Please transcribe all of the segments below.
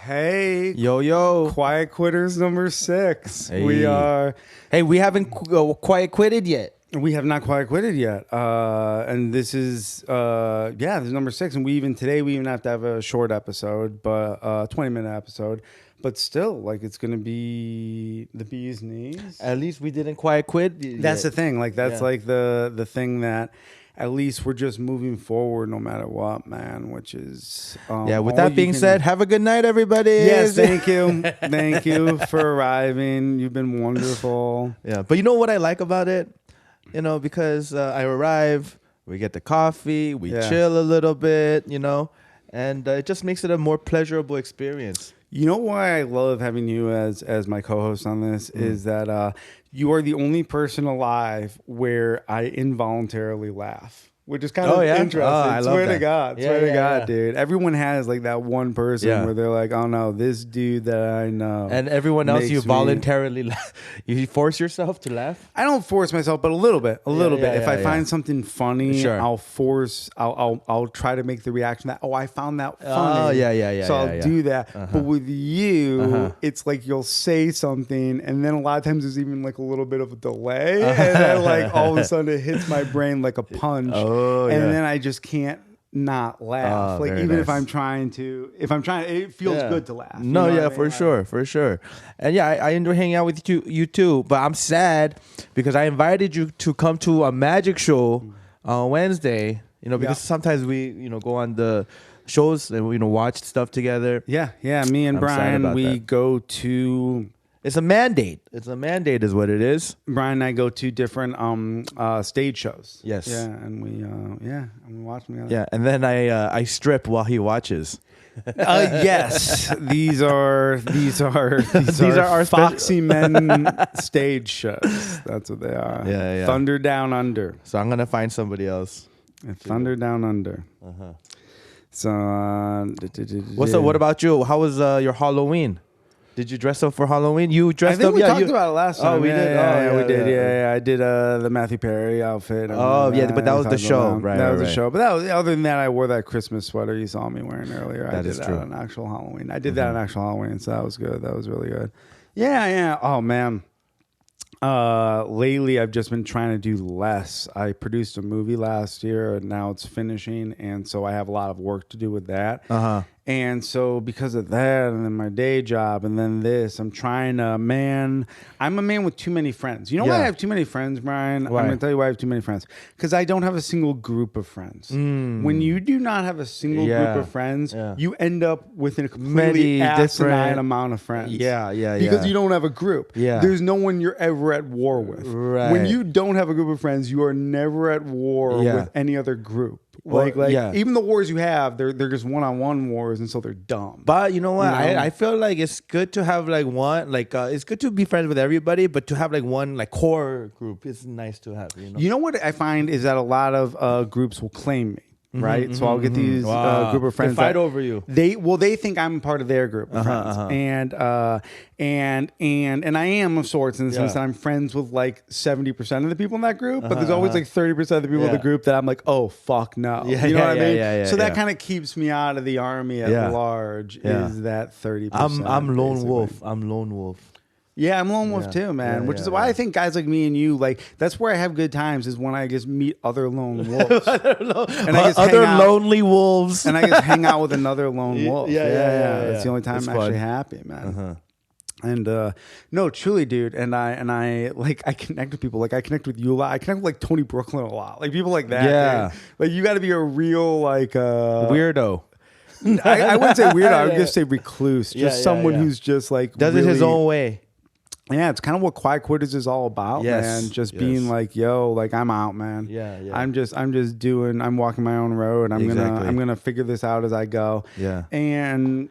Hey, Yo. Quiet Quitters number 6. Hey. We haven't quite quitted yet. We have not quite quitted yet. And this is, this is number 6. And we even have to have a short episode, but 20-minute episode. But still, like, it's going to be the bee's knees. At least we didn't quite quit yet. That's the thing. Like, that's like the thing that at least we're just moving forward no matter what, man, which is... with that being said, have a good night, everybody. Yes, thank you. Thank you for arriving. You've been wonderful. Yeah, but you know what I like about it? You know, because I arrive, we get the coffee, we chill a little bit, you know, and it just makes it a more pleasurable experience. You know why I love having you as my co-host on this is that you are the only person alive where I involuntarily laugh. Which is kind of interesting. I swear love to God. Swear to God, dude. Everyone has like that one person where they're like, oh no, this dude that I know. And everyone else, you voluntarily laugh. You force yourself to laugh? I don't force myself, but a little bit. If I find something funny, I'll try to make the reaction that, I found that funny. So I'll do that. But with you, it's like you'll say something, and then a lot of times there's even like a little bit of a delay. And then like all of a sudden it hits my brain like a punch. And then I just can't not laugh. Like even if I'm trying, it feels good to laugh. For sure. And I enjoy hanging out with you too. But I'm sad because I invited you to come to a magic show on Wednesday. You know, because sometimes we go on the shows and watch stuff together. Yeah. Me and Brian, we go to. It's a mandate. It's what it is. Brian and I go to different stage shows. Yes. Yeah, and we watch them together. Yeah, and then I strip while he watches. Yes, these are our Foxy Men stage shows. That's what they are. Yeah. Thunder Down Under. So I'm gonna find somebody else. Thunder Down Under. So what's up? What about you? How was your Halloween? Did you dress up for Halloween? You dressed up? We talked about it last time. Oh, we did? We did. Yeah, I did the Matthew Perry outfit. But that was the show, right? That was the show. But other than that, I wore that Christmas sweater you saw me wearing earlier. That is true. On actual Halloween. I did that on actual Halloween, so that was good. That was really good. Yeah. Oh, man. Lately, I've just been trying to do less. I produced a movie last year, and now it's finishing, and so I have a lot of work to do with that. And so because of that, and then my day job, and then this, I'm trying to, I'm a man with too many friends. You know why I have too many friends, Brian? Why? I'm going to tell you why I have too many friends. Because I don't have a single group of friends. When you do not have a single group of friends, you end up with a completely asinine amount of friends. Because you don't have a group. There's no one you're ever at war with. Right. When you don't have a group of friends, you are never at war with any other group. Even the wars you have, they're just one-on-one wars, and so they're dumb. But you know what? I feel like it's good to have like one, it's good to be friends with everybody, but to have like one like core group is nice to have. You know what I find is that a lot of groups will claim me. Right, so I'll get these group of friends they fight over you. They think I'm part of their group of friends, and I am of sorts in the sense that I'm friends with like 70% of the people in that group, but there's always like 30% of the people in the group that I'm like, oh fuck no, you know what I mean? So that kind of keeps me out of the army at large. Is that 30%? I'm lone wolf. I'm lone wolf. Yeah, I'm lone wolf too, man. Which is why I think guys like me and you, like, that's where I have good times, is when I just meet other lone wolves. And I just other lonely wolves. And I just hang out with another lone wolf. That's the only time I'm actually happy, man. And no, truly, dude. And I like, I connect with people. Like, I connect with you a lot. I connect with like Tony Brooklyn a lot. Like people like that. Yeah. Dude. Like you got to be a real like weirdo. I wouldn't say weirdo. I would just say recluse. Just someone who's just like does it his own way. Yeah, it's kind of what Quiet Quitters is all about, man. Just being like, yo, like I'm out, man. I'm just walking my own road. I'm gonna figure this out as I go. Yeah. And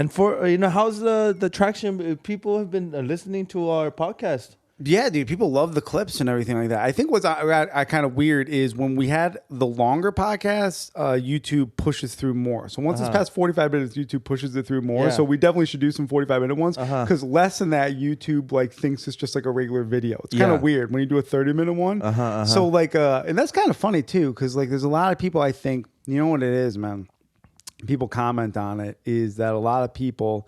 for how's the traction? People have been listening to our podcast. Yeah, dude, people love the clips and everything like that. I think what's I kind of weird is when we had the longer podcasts, YouTube pushes through more. So once it's past 45 minutes, YouTube pushes it through more. So we definitely should do some 45-minute ones, because less than that, YouTube like thinks it's just like a regular video. It's kind of weird when you do a 30-minute one. So like, and that's kind of funny too, because like there's a lot of people, I think, you know what it is, man. people comment on it is that a lot of people,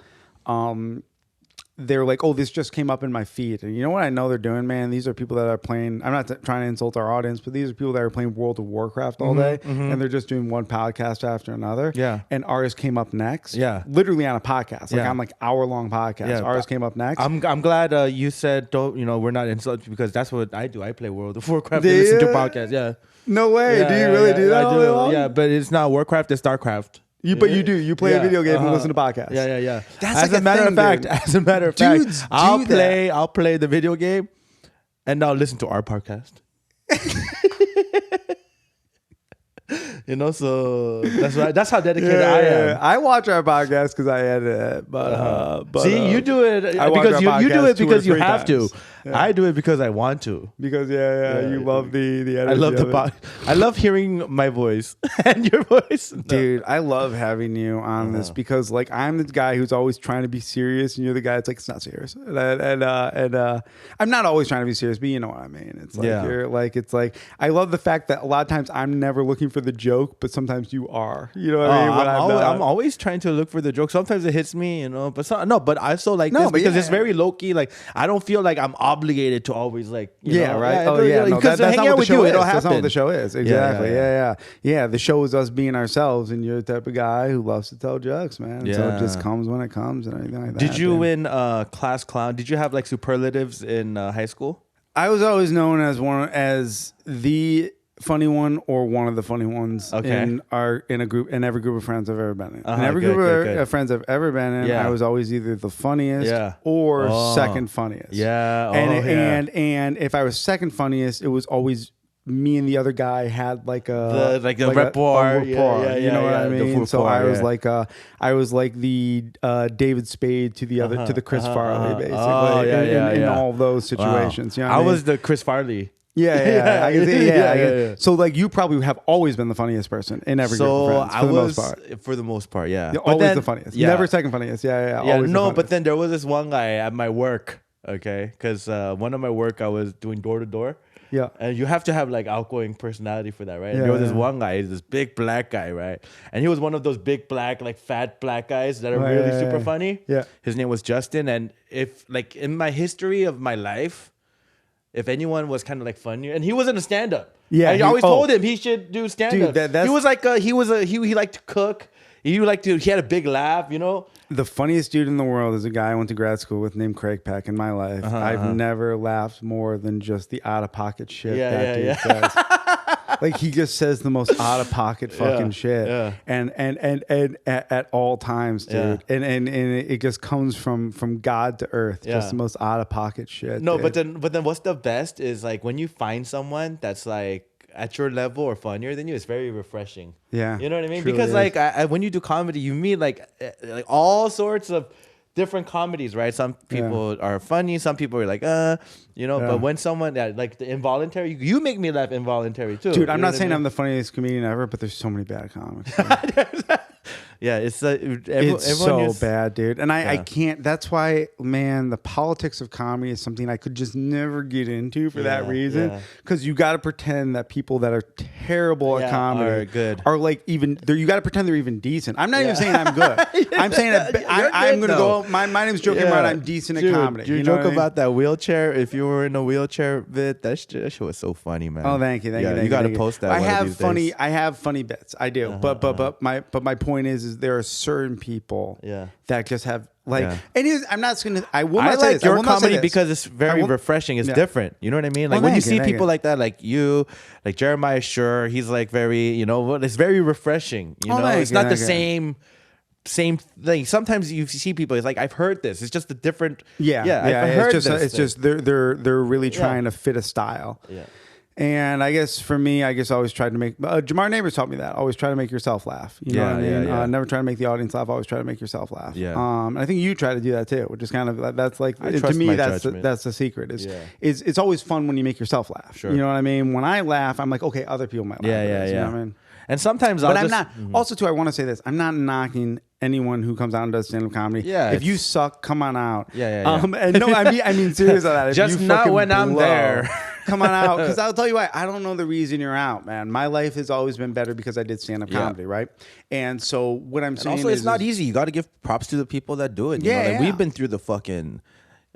they're like, oh, this just came up in my feed. And you know what I know they're doing, man? These are people that are playing, I'm not trying to insult our audience, but these are people that are playing World of Warcraft all day, and they're just doing one podcast after another. Yeah. And ours came up next. Yeah. Literally on a podcast. Like I'm like hour-long podcast. Yeah. Ours came up next. I'm glad you said, don't, we're not insulting, because that's what I do. I play World of Warcraft and listen to podcasts. Yeah. No way. Do you really do that? I do. Yeah, but it's not Warcraft, it's StarCraft. But you do. You play a video game and listen to podcasts. Yeah. That's as a matter of fact, I'll play the video game and I'll listen to our podcast. So that's how dedicated I am. I watch our podcast because I edit it, but see, you do it because you do it because you have to. Yeah. I do it because I want to. Because you love the energy. I love hearing my voice and your voice, dude. I love having you on this because like I'm the guy who's always trying to be serious, and you're the guy that's like it's not serious. And I'm not always trying to be serious, but you know what I mean. It's like you're like it's like I love the fact that a lot of times I'm never looking for the joke, but sometimes you are. You know what I mean? I'm always trying to look for the joke. Sometimes it hits me, but I still like this because it's very low key. Like I don't feel like I'm obligated to always like right. Because hanging out with you, it'll happen. That's not what the show is. Exactly. Yeah. The show is us being ourselves, and you're the type of guy who loves to tell jokes, man. So it just comes when it comes and everything like that. Did you in class clown? Did you have like superlatives in high school? I was always known as the funny one or one of the funny ones in every group of friends I've ever been in. In every group of friends I've ever been in, I was always either the funniest or second funniest. And if I was second funniest, it was always me and the other guy had like a rapport. You know what I mean? So I was like the David Spade to the Chris Farley, basically. In all those situations. Wow. You know what I mean? was the Chris Farley. So like you probably have always been the funniest person in every group of friends for the most part, yeah. Always the funniest. Never second funniest. But then there was this one guy at my work, because one of my work I was doing door to door. Yeah. And you have to have like outgoing personality for that, right? And there was this one guy, this big black guy, right? And he was one of those big black, like fat black guys that are really super funny. Yeah. His name was Justin. And if like in my history of my life, if anyone was kind of like funny, and he wasn't a stand-up. Yeah. I always told him he should do stand-up. Dude, he was like, he liked to cook. He had a big laugh, The funniest dude in the world is a guy I went to grad school with named Craig Peck in my life. I've never laughed more than just the out-of-pocket shit that dude says. Like he just says the most out-of-pocket fucking shit. Yeah. And at all times, dude. Yeah. And it just comes from God to earth. Just the most out-of-pocket shit. No, dude. but then what's the best is like when you find someone that's like at your level or funnier than you, it's very refreshing. Yeah. You know what I mean? Because like when you do comedy, you meet like all sorts of different comedies, right? Some people are funny, some people are like, but when someone like the involuntary, you make me laugh involuntary too. Dude, I'm not saying I'm the funniest comedian ever, but there's so many bad comics. Yeah, it's so bad, dude. And I can't, that's why, man, the politics of comedy is something I could just never get into for that reason. Because you got to pretend that people that are terrible at comedy are like even, you got to pretend they're even decent. I'm not even saying I'm good. I'm saying I'm going to go, my name's Joe Camerota, I'm decent at comedy. You joke about that wheelchair. If you were in a wheelchair bit, that shit was so funny, man. Oh, thank you. You got to post that. I have funny bits. I do. But my point is there are certain people that just have like, and I'm not going to, I will not say like your comedy because it's very refreshing. It's different. You know what I mean? Like when you see people like that, like you, like Jeremiah Schur, he's like very, it's very refreshing. It's not the same thing. Sometimes you see people, it's like, I've heard this. It's just a different. I've heard it's just they're really trying to fit a style. Yeah. And I guess for me, I always tried to make Jamar Neighbors taught me that. Always try to make yourself laugh. You know what I mean? Never try to make the audience laugh. Always try to make yourself laugh. Yeah. And I think you try to do that too, which is kind of that's like to me that's the secret. Is it's always fun when you make yourself laugh. Sure. You know what I mean? When I laugh, I'm like, okay, other people might laugh. You know what I mean? And sometimes I'm not. Also, too, I want to say this. I'm not knocking anyone who comes out and does stand-up comedy. Yeah. If you suck, come on out. Yeah. And no, I mean serious about that. Just not when I'm there. come on out. Because I'll tell you why. I don't know the reason you're out, man. My life has always been better because I did stand-up comedy, right? And so what I'm saying also, it's not easy. You got to give props to the people that do it. You know? Like, we've been through the fucking,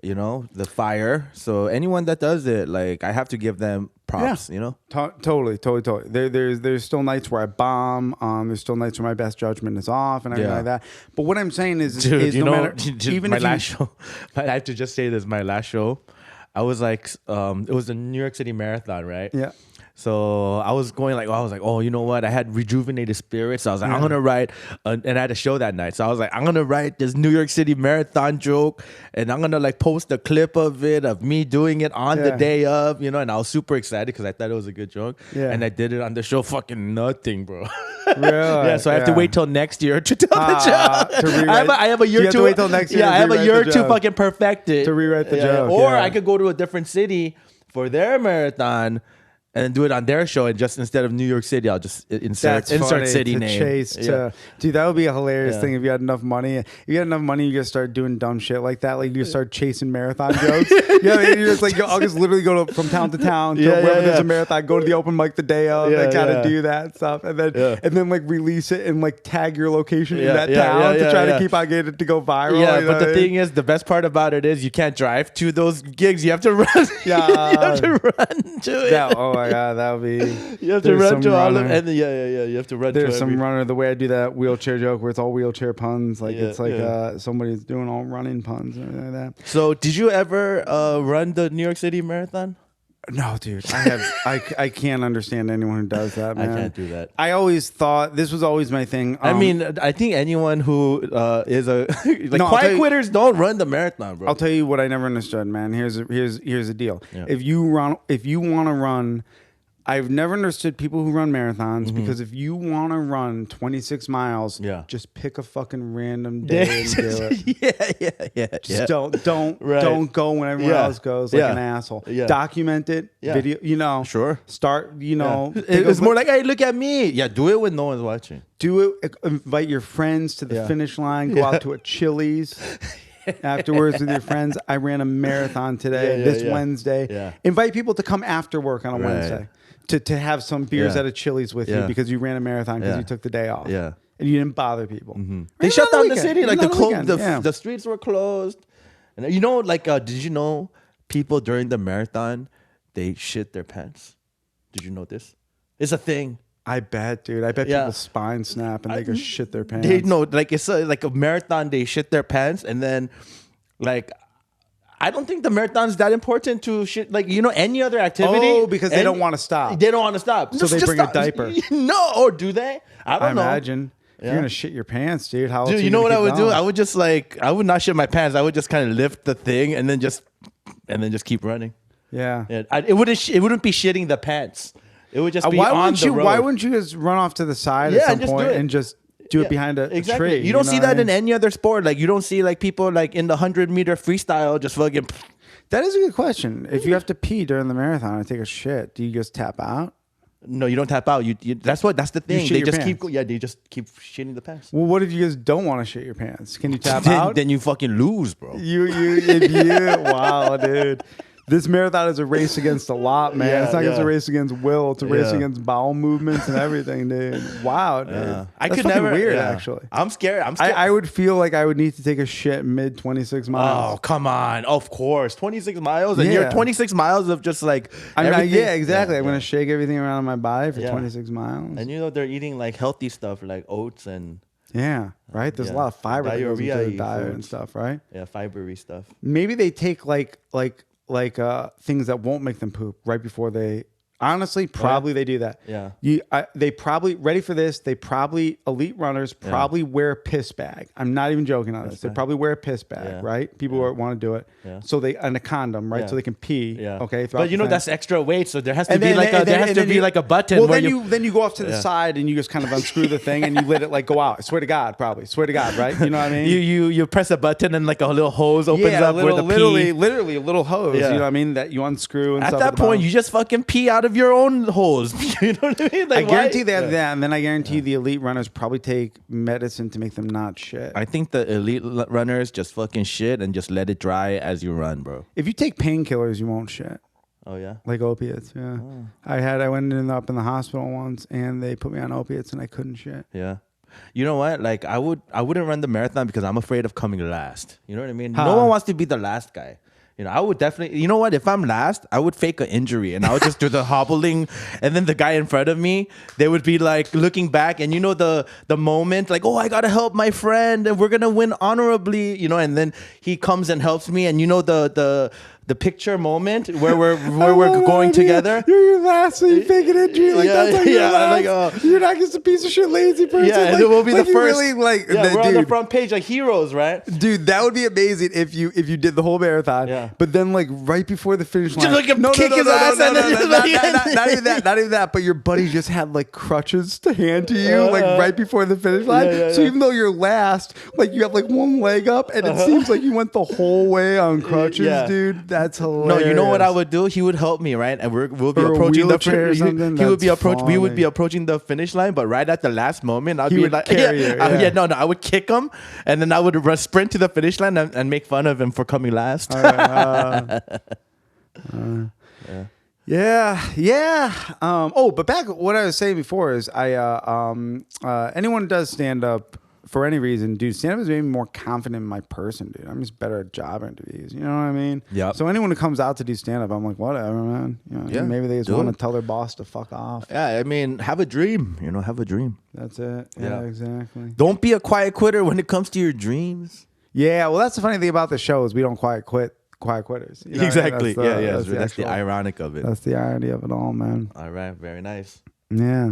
the fire. So anyone that does it, like, I have to give them props, you know? Totally. There's still nights where I bomb. There's still nights where my best judgment is off and everything like that. But what I'm saying is, dude, no matter, even my last show, I have to just say this, my last show, I was like, it was the New York City Marathon, right? Yeah. So I was going oh, you know what? I had rejuvenated spirits. So I was like, I'm going to write, and I had a show that night. So I was like, I'm going to write this New York City Marathon joke, and I'm going to like post a clip of it, of me doing it on the day of, and I was super excited because I thought it was a good joke. Yeah. And I did it on the show, fucking nothing, bro. Really? Yeah, so I have to wait till next year to tell the joke. To rewrite, I have a year you have to wait till next year. Yeah, I have a year to fucking perfect it. To rewrite the joke. Or I could go to a different city for their marathon and do it on their show, and just instead of New York City, I'll just insert city name. Dude, that would be a hilarious thing if you had enough money. If you had enough money, you just start doing dumb shit like that. Like you start chasing marathon jokes. You're just like, I'll just literally go from town to town to wherever there's a marathon. Go to the open mic the day of. Like kind of do that stuff, and then like release it and like tag your location in that town to try to keep on getting it to go viral. Yeah, but the thing is, the best part about it is you can't drive to those gigs. You have to run. Yeah, you have to run to it. Yeah. Oh my God, that would be. You have to run to all of them. You have to run to There's some runner, the way I do that wheelchair joke where it's all wheelchair puns. Like it's like somebody's doing all running puns and everything like that. So did you ever run the New York City Marathon? No, dude. I can't understand anyone who does that, man. I can't do that. I always thought this was always my thing. I mean, I think anyone who is a quiet quitters don't run the marathon, bro. I'll tell you what I never understood, man. Here's the deal. Yeah. If you want to run, I've never understood people who run marathons because if you want to run 26 miles, just pick a fucking random day and do it. Yeah. Just don't go when everyone else goes like an asshole. Yeah. Document it, video, Sure. Start, It's more like, hey, look at me. Yeah, do it when no one's watching. Do it, invite your friends to the finish line, go out to a Chili's. Afterwards with your friends. I ran a marathon today, this Wednesday. Yeah. Invite people to come after work on a Wednesday. To have some beers at a Chili's with you because you ran a marathon because you took the day off. Yeah. And you didn't bother people. Mm-hmm. They shut down the city. Like the streets were closed. And did you know people during the marathon, they shit their pants? Did you know this? It's a thing. I bet, dude. I bet people's spines snap and they go shit their pants. It's like a marathon, they shit their pants, and then I don't think the marathon's that important to shit. Like, any other activity. Oh, because they don't want to stop. They don't want to stop. So they bring a diaper. No, or do they? I don't know. Imagine. You're going to shit your pants, dude. How dude, you know what I would do? I would just I would not shit my pants. I would just kind of lift the thing and then just keep running. Yeah. It wouldn't be shitting the pants. It would just be on the road. Why wouldn't you just run off to the side at some point and just do it behind a tree? You don't see that in any other sport. Like, you don't see people like in the 100-meter freestyle just fucking. That is a good question. If you have to pee during the marathon and take a shit, do you just tap out? No, you don't tap out. That's the thing. They just keep shitting the pants. Well, what if you just don't want to shit your pants? Can you tap out? Then you fucking lose, bro. Wow, dude. This marathon is a race against a lot, man. Yeah, it's not just a race against will. It's a race against bowel movements and everything, dude. Wow, dude. I could never. Weird, actually. I'm scared. I would feel like I would need to take a shit mid 26 miles. Oh, come on. Of course. 26 miles? And you're 26 miles of just like exactly. I'm going to shake everything around my body for 26 miles. And they're eating like healthy stuff like oats and... Yeah, right? There's a lot of fiber that goes into the diet and stuff, right? Yeah, fibery stuff. Maybe they take like things that won't make them poop right before they honestly probably they do that. Yeah. They probably ready for this. They probably elite runners probably wear a piss bag. I'm not even joking on this. They probably wear a piss bag, right? People want to do it. Yeah. So and a condom, right? So they can pee. Yeah. Okay. But that's extra weight, so there has to be like a button. Well, then you go off to the side and you just kind of unscrew the thing and you let it like go out. I swear to God, right? You know what I mean? You press a button and like a little hose opens up where the pee. Literally a little hose. Yeah. You know what I mean? That you unscrew and at stuff. At that point, you just fucking pee out of your own hose. You know what I mean? I guarantee they have that, and then I guarantee the elite runners probably take medicine to make them not shit. I think the elite runners just fucking shit and just let it dry as you run, bro. If you take painkillers, you won't shit. Oh yeah. Like opiates. Yeah. Oh. I went up in the hospital once, and they put me on opiates, and I couldn't shit. Yeah. You know what? Like I wouldn't run the marathon because I'm afraid of coming last. You know what I mean? No one wants to be the last guy. You know, I would definitely, you know what? If I'm last, I would fake an injury and I would just do the hobbling. And then the guy in front of me, they would be like looking back and you know, the moment like, oh, I got to help my friend and we're going to win honorably, you know, and then he comes and helps me. And you know, the picture moment where we're going together. You're last, so you fake an injury. Like, that's like you're last. Like, you're not just a piece of shit lazy person. Yeah, like, it will be the first. Really, like, we're on the front page like heroes, right? Dude, that would be amazing if you did the whole marathon. Yeah. But then like right before the finish line, just like kick his ass. Not even that. But your buddy just had like crutches to hand to you like right before the finish line. So even though you're last, like you have like one leg up, and it seems like you went the whole way on crutches, dude. That's hilarious. No, you know what I would do? He would help me, right? And we'll be approaching the finish. We would be approaching the finish line, but right at the last moment, I'd be like, I would kick him, and then I would sprint to the finish line and make fun of him for coming last. Yeah. But back what I was saying before is anyone who does stand up for any reason, dude, stand-up has made me more confident in my person, dude. I'm just better at job interviews. You know what I mean? Yeah. So anyone who comes out to do stand-up, I'm like, whatever, man. You know, maybe they just want to tell their boss to fuck off. Yeah, I mean, have a dream. You know, have a dream. That's it. Yeah, exactly. Don't be a quiet quitter when it comes to your dreams. Yeah, well, that's the funny thing about the show is we don't quiet quitters. You know exactly. That's the ironic of it. That's the irony of it all, man. All right. Very nice. Yeah.